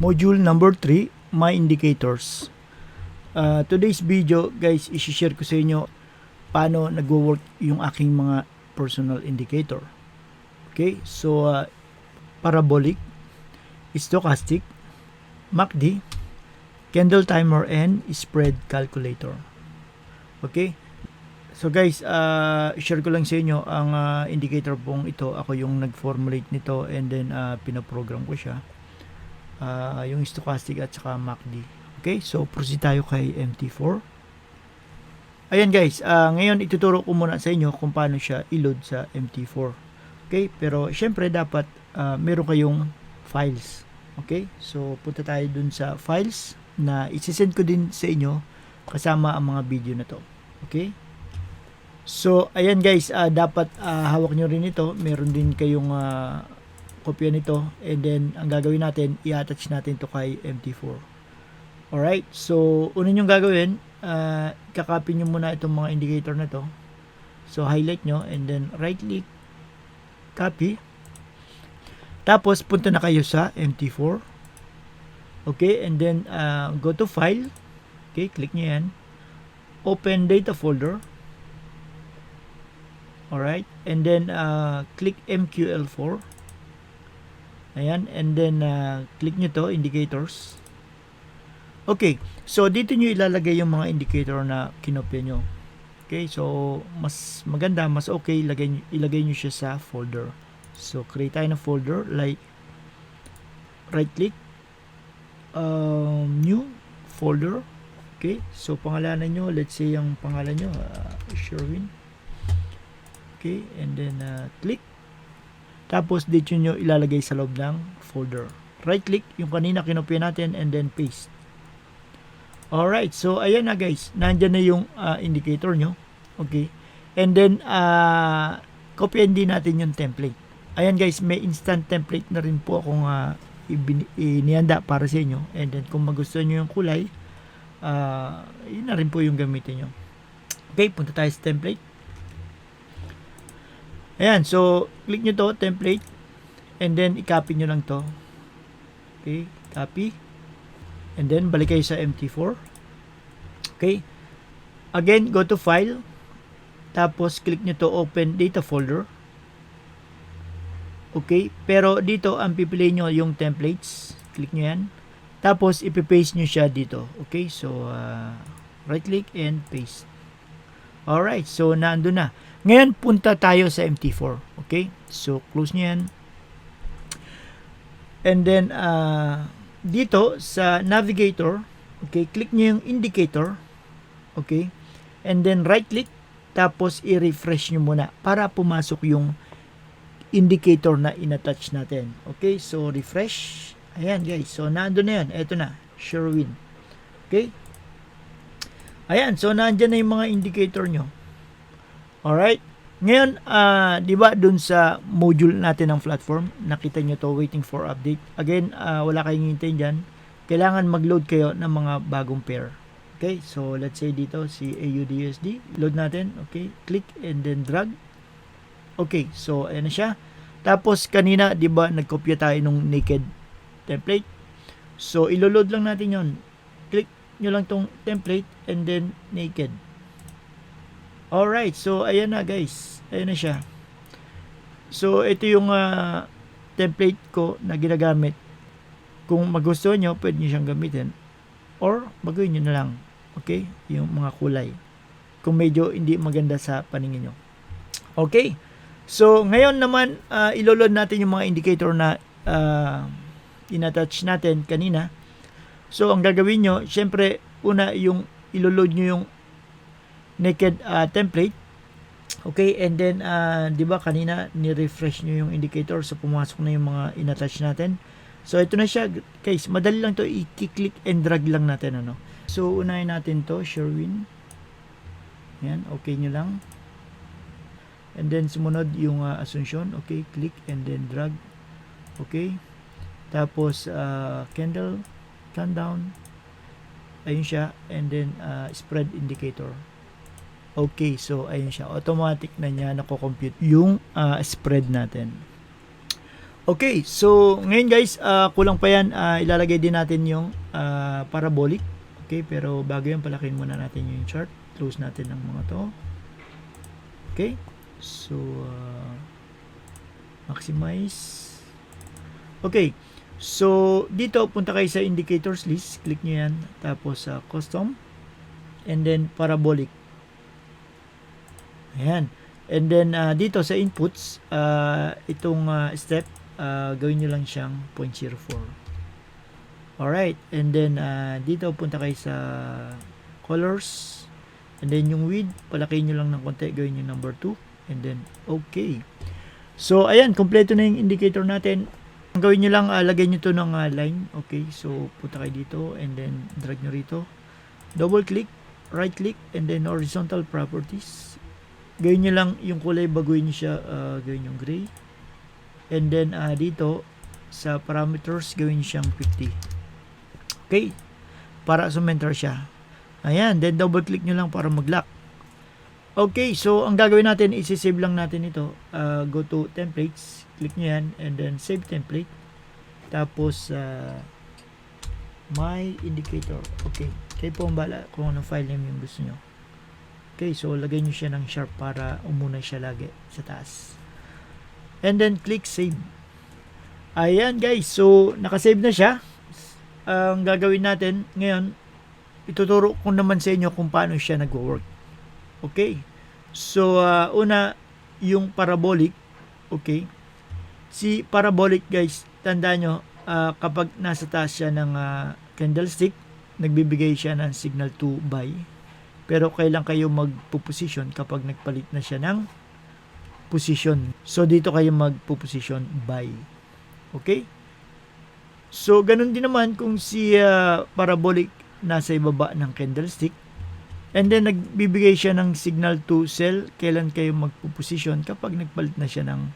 Module number 3, My Indicators. Today's video, guys, isi-share ko sa inyo paano nagwo-work yung aking mga personal indicator. Okay, so parabolic, stochastic, MACD, candle timer, and spread calculator. Okay, so guys, share ko lang sa inyo ang indicator pong ito. Ako yung nag-formulate nito and then pinaprogram ko siya. Yung stochastic at saka MACD. Okay, so proceed tayo kay MT4. Ayan guys, ngayon ituturo ko muna sa inyo kung paano siya i-load sa MT4. Okay, pero syempre dapat meron kayong files. Okay, so punta tayo dun sa files na isi-send ko din sa inyo kasama ang mga video na to. Okay, so ayan guys, dapat hawak nyo rin ito. Meron din kayong kopya nito, and then ang gagawin natin, i-attach natin to kay MT4. Alright, so una nyo gagawin, kakopy nyo muna itong mga indicator na to. So highlight nyo and then right click, copy. Tapos punta na kayo sa MT4. Okay, and then go to file. Okay, click nyo yan, open data folder. Alright, and then click MQL4. Ayan, and then click nyo to, indicators. Okay, so dito nyo ilalagay yung mga indicator na kinopya nyo. Okay, so mas maganda, mas okay, ilagay nyo siya sa folder. So create tayo ng folder, like right click, new folder. Okay, so pangalanan nyo, let's say yung pangalan nyo, Sherwin. Okay, and then click. Tapos dito nyo ilalagay sa loob ng folder. Right click yung kanina kinopya natin and then paste. Alright, so ayan na guys, nandyan na yung indicator nyo. Okay, and then kopyahin din natin yung template. Ayan guys, may instant template na rin po akong inihanda para sa inyo. And then kung magustuhan nyo yung kulay, yun na rin po yung gamitin nyo. Okay, punta tayo sa template. Ayan, so click nyo to, template, and then i-copy nyo lang to. Okay, copy, and then balik kayo sa MT4. Okay, again, go to file, tapos click nyo to, open data folder. Okay, pero dito ang pipiliin nyo yung templates, click nyo yan, tapos ipipaste nyo siya dito. Okay, so right click and paste. Alright, so nandun na. Ngayon, punta tayo sa MT4. Okay? So, close nyo yan. And then, dito sa navigator, okay, click nyo yung indicator. Okay? And then, right click. Tapos, i-refresh nyo muna para pumasok yung indicator na in-attach natin. Okay? So, refresh. Ayan, guys. So, nandun na yan. Eto na. Sherwin. Okay? Ayan, so nandiyan na yung mga indicator nyo. Alright. Ngayon, di ba dun sa module natin ng platform, nakita nyo to, waiting for update. Again, wala kayong hintayin dyan. Kailangan mag-load kayo ng mga bagong pair. Okay, so let's say dito, si AUDUSD. Load natin. Okay, click and then drag. Okay, so ayan na siya. Tapos kanina, di ba, nagkopya tayo nung naked template. So, ilo-load lang natin yon. Click nyo lang tong template and then naked. Alright, so ayan na guys, ayan na siya. So ito yung template ko na ginagamit. Kung magustuhan nyo, pwede nyo siyang gamitin, or baguhin nyo na lang. Okay, yung mga kulay kung medyo hindi maganda sa paningin nyo. Okay, so ngayon naman iloload natin yung mga indicator na in-attach natin kanina. So, ang gagawin nyo, syempre, una, yung iloload nyo yung naked template. Okay, and then, di ba kanina, ni-refresh nyo yung indicator. So, pumasok na yung mga in-attach natin. So, ito na siya. Guys, madali lang to. I-click and drag lang natin. Ano? So, unahin natin to, Sherwin. Yan, okay nyo lang. And then, sumunod yung Asuncion. Okay, click and then drag. Okay. Tapos, candle, countdown, ayun siya, and then spread indicator. Okay, so ayun siya, automatic na niya nako-compute yung spread natin. Okay, so ngayon guys, kulang pa yan. Ilalagay din natin yung parabolic. Okay, pero bago yan, palakin muna natin yung chart. Close natin ang mga to. Okay, so maximize. Okay, so dito punta kayo sa indicators list. Click nyo yan. Tapos custom. And then parabolic. Ayan. And then dito sa inputs, itong step, gawin nyo lang siyang 0.04. Alright. And then dito punta kayo sa colors. And then yung width, palakihin nyo lang ng konti, gawin nyo number 2. And then okay. So ayan, kompleto na yung indicator natin. Ang gawin nyo lang, lagay nyo to ng line. Okay, so punta kayo dito and then drag nyo rito. Double click, right click, and then horizontal properties. Gawin nyo lang yung kulay, baguhin nyo siya, gawin yung gray. And then dito sa parameters, gawin nyo siyang 50. Okay, para sumenter siya. Ayan, then double click nyo lang para mag-lock. Okay, so ang gagawin natin, isi-save lang natin ito. Go to templates, click nyo yan, and then save template. Tapos my indicator. Okay, kayo po ang bala kung anong file name yung gusto nyo. Okay, so lagay nyo siya ng sharp para umunay siya lagi sa taas. And then click save. Ayan guys, so nakasave na siya. Ang gagawin natin ngayon, ituturo ko naman sa inyo kung paano siya nag-work. Okay, so una, yung parabolic. Okay, si parabolic guys, tandaan nyo, kapag nasa taas siya ng candlestick, nagbibigay siya ng signal to buy. Pero kailan kayo magpo-position kapag nagpalit na siya ng position. So dito kayo magpo-position buy. Okay? So ganun din naman kung si parabolic nasa ibaba ng candlestick and then nagbibigay siya ng signal to sell, kailan kayo magpo-position kapag nagpalit na siya ng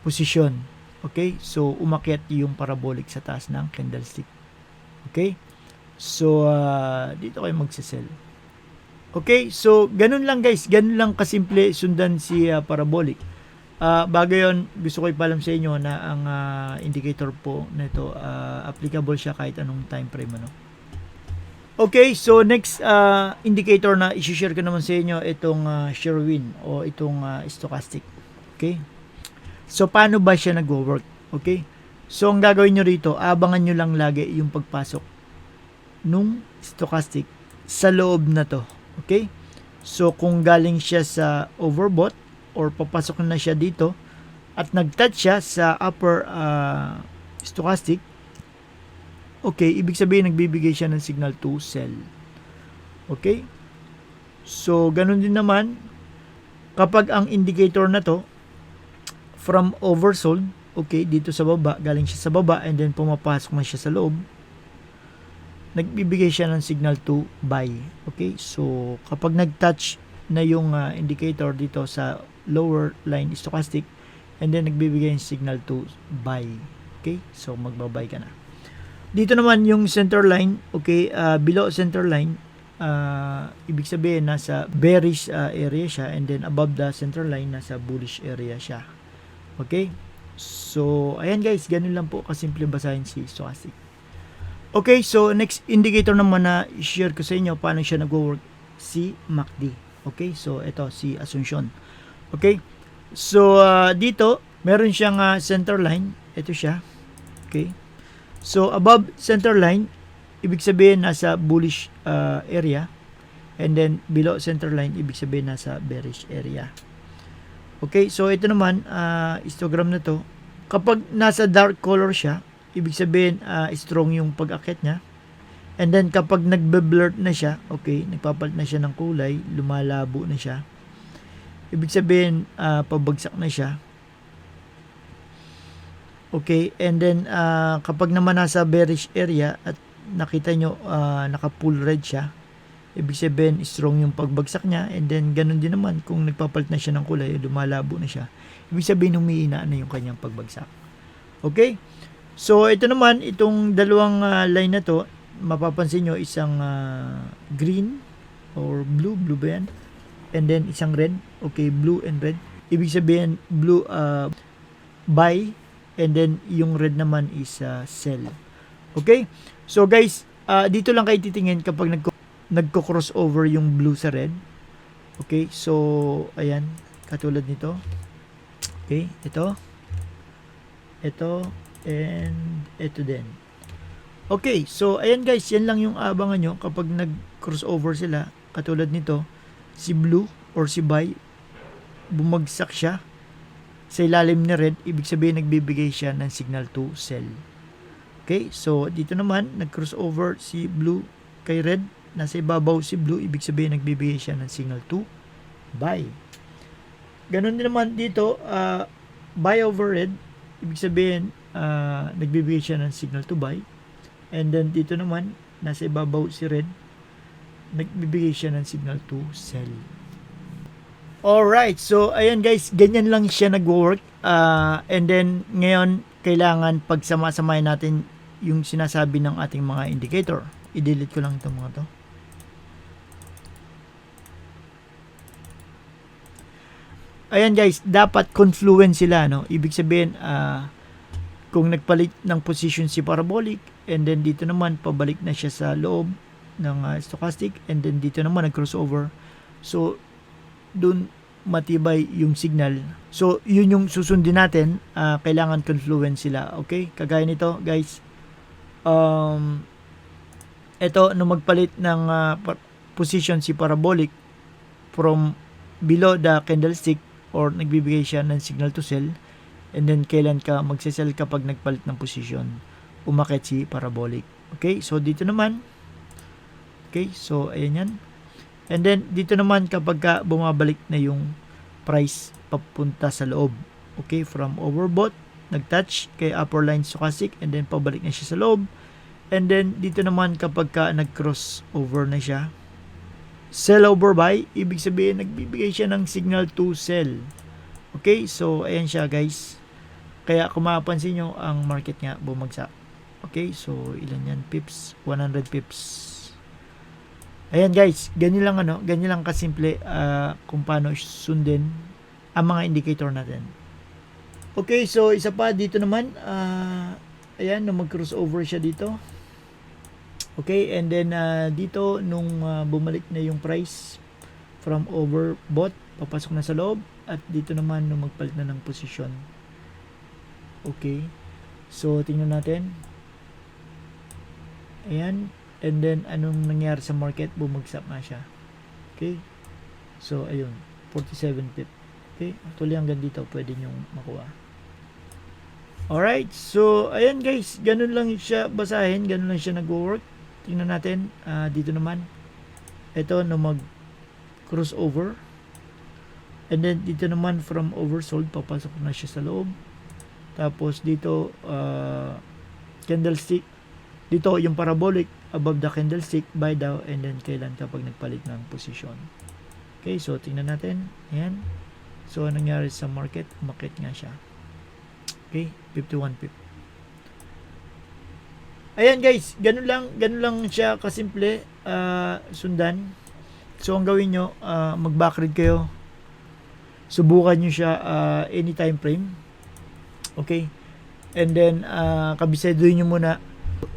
position. Okay? So umakyat yung parabolic sa taas ng candlestick. Okay? So dito kayo magse-sell. Okay, so ganun lang guys, ganun lang kasimple sundan si parabolic. Bago yun, gusto ko ipalam sa inyo na ang indicator po nito, applicable siya kahit anong time frame. Ano? Okay, so next indicator na isi-share ko naman sa inyo, itong Sherwin o itong stochastic. Okay, so paano ba siya nag-work? Okay, so ang gagawin nyo rito, abangan nyo lang lagi yung pagpasok nung stochastic sa loob na to. Okay? So, kung galing siya sa overbought or papasok na siya dito at nag-touch siya sa upper stochastic, okay, ibig sabihin nagbibigay siya ng signal to sell. Okay? So, ganun din naman kapag ang indicator na to from oversold, okay, dito sa baba, galing siya sa baba and then pumapasok na siya sa loob, nagbibigay siya ng signal to buy. Okay, so kapag nag-touch na yung indicator dito sa lower line stochastic and then nagbibigay ng signal to buy. Okay, so magbabay ka na. Dito naman yung center line, okay, below center line, ibig sabihin nasa bearish area siya and then above the center line nasa bullish area siya. Okay, so ayan guys, ganun lang po kasimple basahin si stochastic. Okay, so next indicator naman na i-share ko sa inyo paano siya nag-work, si MACD. Okay, so ito si Asuncion. Okay, so dito meron siyang center line, ito siya. Okay, so above center line, ibig sabihin nasa bullish area and then below center line, ibig sabihin nasa bearish area. Okay, so ito naman histogram na to, kapag nasa dark color siya, ibig sabihin strong yung pag-akyat niya. And then kapag nagbe-blur na siya, okay, nagpapalit na siya ng kulay, lumalabo na siya, ibig sabihin pabagsak na siya. Okay, and then kapag naman nasa bearish area at nakita nyo naka-full red siya, ibig sabihin strong yung pagbagsak niya. And then ganun din naman kung nagpapalit na siya ng kulay, lumalabo na siya, ibig sabihin humihina na yung kanyang pagbagsak. Okay, so ito naman, itong dalawang line na to, mapapansin nyo isang green or blue ba yan? And then isang red, okay, blue and red. Ibig sabihin blue buy and then yung red naman is sell. Okay? So guys, dito lang kayo titingin kapag nagko-crossover yung blue sa red. Okay? So ayan, katulad nito. Okay? Ito, and ito din. Okay, so ayan guys, yan lang yung abangan nyo kapag nag-crossover sila. Katulad nito, si blue or si buy, bumagsak siya sa ilalim ni red, ibig sabihin nagbibigay siya ng signal to sell. Okay, so dito naman, nag-crossover si blue kay red, nasa ibabaw si blue, ibig sabihin nagbibigay siya ng signal to buy. Ganun din naman dito, buy over red, ibig sabihin nagbibigay siya ng signal to buy. And then dito naman, nasa ibabaw si red, nagbibigay siya ng signal to sell. Alright, so ayan guys, ganyan lang siya nag-work. And then ngayon, kailangan pagsama-samahin natin yung sinasabi ng ating mga indicator. I-delete ko lang itong mga to. Ayan guys, dapat confluent sila, no? Ibig sabihin, kung nagpalit ng position si parabolic, and then dito naman pabalik na siya sa loob ng stochastic, and then dito naman nag-crossover. So dun matibay yung signal. So yun yung susundin natin, kailangan confluent sila. Okay? Kagaya nito guys, ito nung magpalit ng position si parabolic from below the candlestick, or nagbibigay siya ng signal to sell, and then kailan ka magsisell kapag nagpalit ng position, umakit si parabolic. Okay, so dito naman, okay, so ayan yan, and then dito naman kapag ka bumabalik na yung price papunta sa loob, okay, from overbought, nagtouch kay upper line stochastic, and then pabalik na siya sa loob, and then dito naman kapag ka nag-cross over na siya, sell over buy, ibig sabihin nagbibigay siya ng signal to sell. Okay, so ayan siya guys. Kaya kung mapapansin nyo, ang market nga bumagsak. Okay, so ilan yan? Pips, 100 pips. Ayan guys, ganyan lang kasimple kung paano sundin ang mga indicator natin. Okay, so isa pa dito naman, ayan, nung mag-crossover siya dito. Okay, and then dito nung bumalik na yung price from overbought, papasok na sa loob, at dito naman nung magpalit na ng position. Okay, so tingnan natin. Ayan, and then anong nangyari sa market, bumagsak na siya. Okay, so ayun, 47 pip. Okay, actually hanggang dito pwede nyo makuha. Alright, so ayan guys, ganun lang siya basahin, ganun lang siya nag-work. Tingnan natin, dito naman, ito no mag crossover, and then dito naman from oversold, papasok na siya sa loob. Tapos dito candlestick, dito yung parabolic above the candlestick, buy daw, and then kailan kapag nagpalit ng position. Okay, so tingnan natin, ayan, so anong nangyari sa market, umakit nga siya. Okay, 51 pip. Ayan guys, ganun lang siya kasimple, sundan. So ang gawin nyo, mag backread kayo, subukan nyo siya any time frame. Okay, and then kabisaduhin nyo muna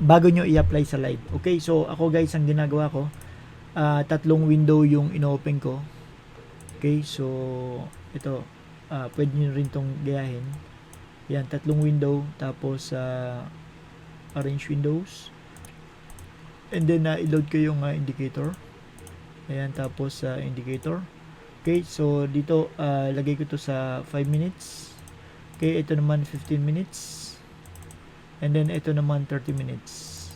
bago nyo i-apply sa live. Okay, so ako guys, ang ginagawa ko, tatlong window yung ino-open ko. Okay, so ito, pwede nyo rin tong gayahin. Yan, tatlong window, tapos arrange windows, and then i-load ko yung indicator. Ayan, tapos indicator. Okay, so dito lagay ko to sa 5 minutes. Okay, ito naman 15 minutes, and then ito naman 30 minutes.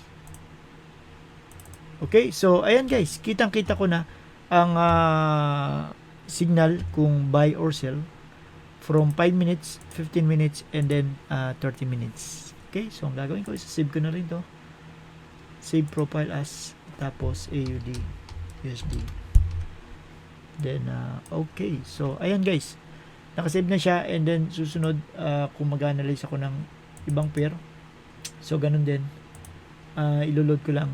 Okay, so ayan guys, kitang-kita ko na ang signal kung buy or sell from 5 minutes, 15 minutes, and then 30 minutes. Okay, so ang gagawin ko, save ko na rin to. Save profile as, tapos AUD USD. Then okay, so ayan guys, nakasave na siya, and then susunod kung mag-analyze ako ng ibang pair, so ganun din, iloload ko lang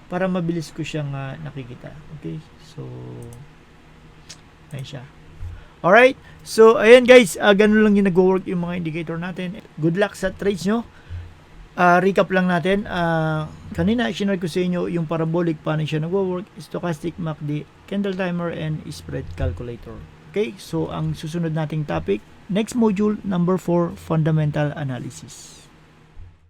para mabilis ko siyang nakikita. Okay, so ayan siya. Alright? So, ayan guys, ganun lang yung nag-work yung mga indicator natin. Good luck sa trades nyo. Recap lang natin. Kanina, sinare ko sa inyo yung parabolic, paano siya nag-work, stochastic, MACD, candle timer, and spread calculator. Okay? So, ang susunod nating topic, next module, number 4, fundamental analysis.